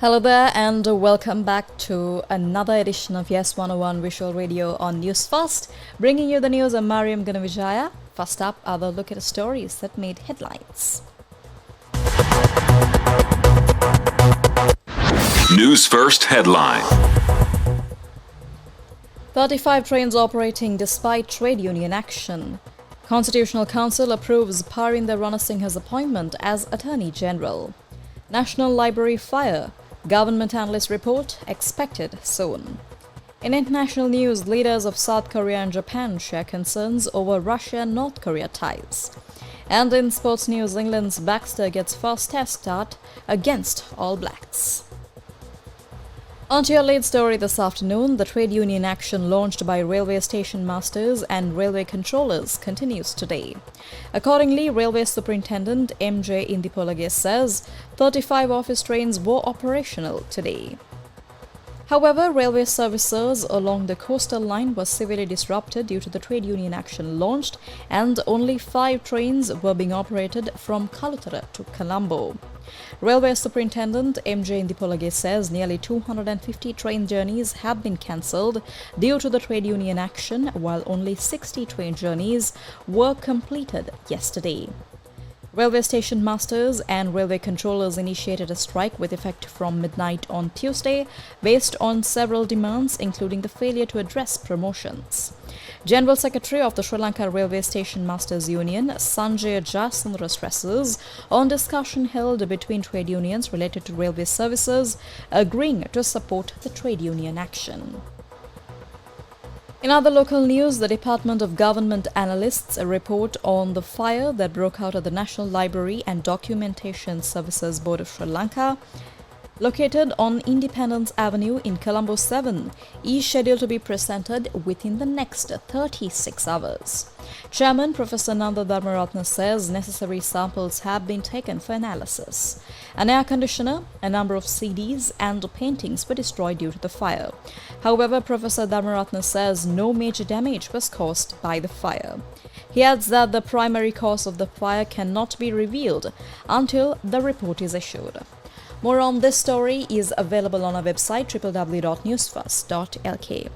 Hello there and welcome back to another edition of Yes 101 Visual Radio on Newsfirst. Bringing you the news, I'm Mariam Ganavijaya. First up, our look at the stories that made headlines. Newsfirst headline. 35 trains operating despite trade union action. Constitutional Council approves Parinda Ranasinghe's appointment as Attorney General. National Library fire. Government analyst report expected soon. In international news, leaders of South Korea and Japan share concerns over Russia-North Korea ties. And in sports news, England's Baxter gets first test start against All Blacks. On to your lead story this afternoon, the trade union action launched by railway station masters and railway controllers continues today. Accordingly, Railway Superintendent M.J. Indipolage says 35 office trains were operational today. However, railway services along the coastal line were severely disrupted due to the trade union action launched, and only 5 trains were being operated from Kalutara to Colombo. Railway Superintendent M.J. Indipolage says nearly 250 train journeys have been cancelled due to the trade union action, while only 60 train journeys were completed yesterday. Railway station masters and railway controllers initiated a strike with effect from midnight on Tuesday based on several demands, including the failure to address promotions. General Secretary of the Sri Lanka Railway Station Masters Union, Sanjay Jasundra, stresses on discussion held between trade unions related to railway services, agreeing to support the trade union action. In other local news, the Department of Government analysts report on the fire that broke out at the National Library and Documentation Services Board of Sri Lanka, located on Independence Avenue in Colombo 7, is scheduled to be presented within the next 36 hours. Chairman Professor Nanda Dharmaratne says necessary samples have been taken for analysis. An air conditioner, a number of CDs and paintings were destroyed due to the fire. However, Professor Dharmaratne says no major damage was caused by the fire. He adds that the primary cause of the fire cannot be revealed until the report is issued. More on this story is available on our website www.newsfirst.lk.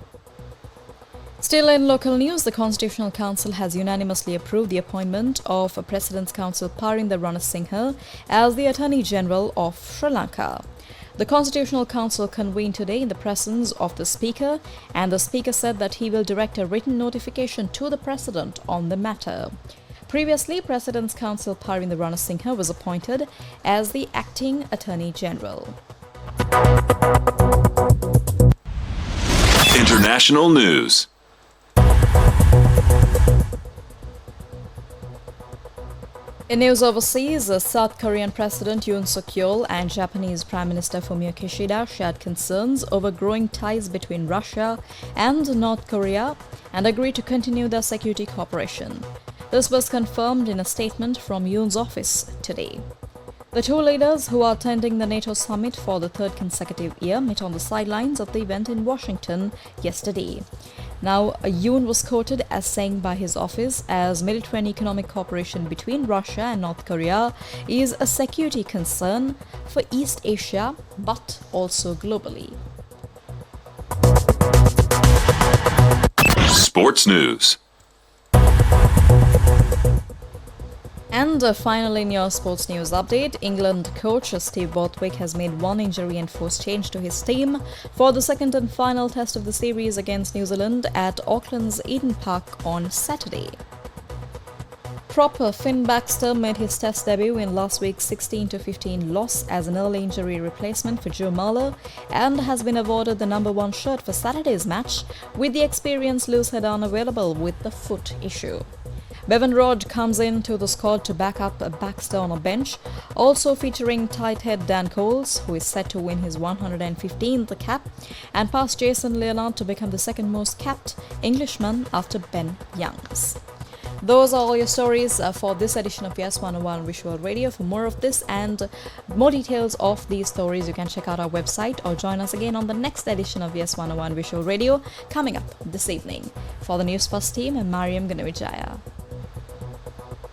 Still in local news, the Constitutional Council has unanimously approved the appointment of President's Counsel Parinda Ranasinghe as the Attorney General of Sri Lanka. The Constitutional Council convened today in the presence of the Speaker, and the Speaker said that he will direct a written notification to the President on the matter. Previously, President's Counsel Parinda Ranasinghe was appointed as the Acting Attorney General. International news. In news overseas, South Korean President Yoon Suk-yeol and Japanese Prime Minister Fumio Kishida shared concerns over growing ties between Russia and North Korea and agreed to continue their security cooperation. This was confirmed in a statement from Yoon's office today. The two leaders, who are attending the NATO summit for the third consecutive year, met on the sidelines of the event in Washington yesterday. Now, Yoon was quoted as saying by his office as military and economic cooperation between Russia and North Korea is a security concern for East Asia, but also globally. Sports news. And finally, in your sports news update, England coach Steve Borthwick has made one injury enforced change to his team for the second and final test of the series against New Zealand at Auckland's Eden Park on Saturday. Prop Finn Baxter made his test debut in last week's 16-15 loss as an early injury replacement for Joe Marler and has been awarded the number 1 shirt for Saturday's match, with the experienced loose-head unavailable with the foot issue. Bevan Rodd comes into the squad to back up Baxter on a bench, also featuring tight head Dan Coles, who is set to win his 115th cap, and pass Jason Leonard to become the second most capped Englishman after Ben Youngs. Those are all your stories for this edition of Yes 101 Visual Radio. For more of this and more details of these stories, you can check out our website or join us again on the next edition of Yes 101 Visual Radio coming up this evening. For the Newsfirst team, I'm Mariam Ganavijaya.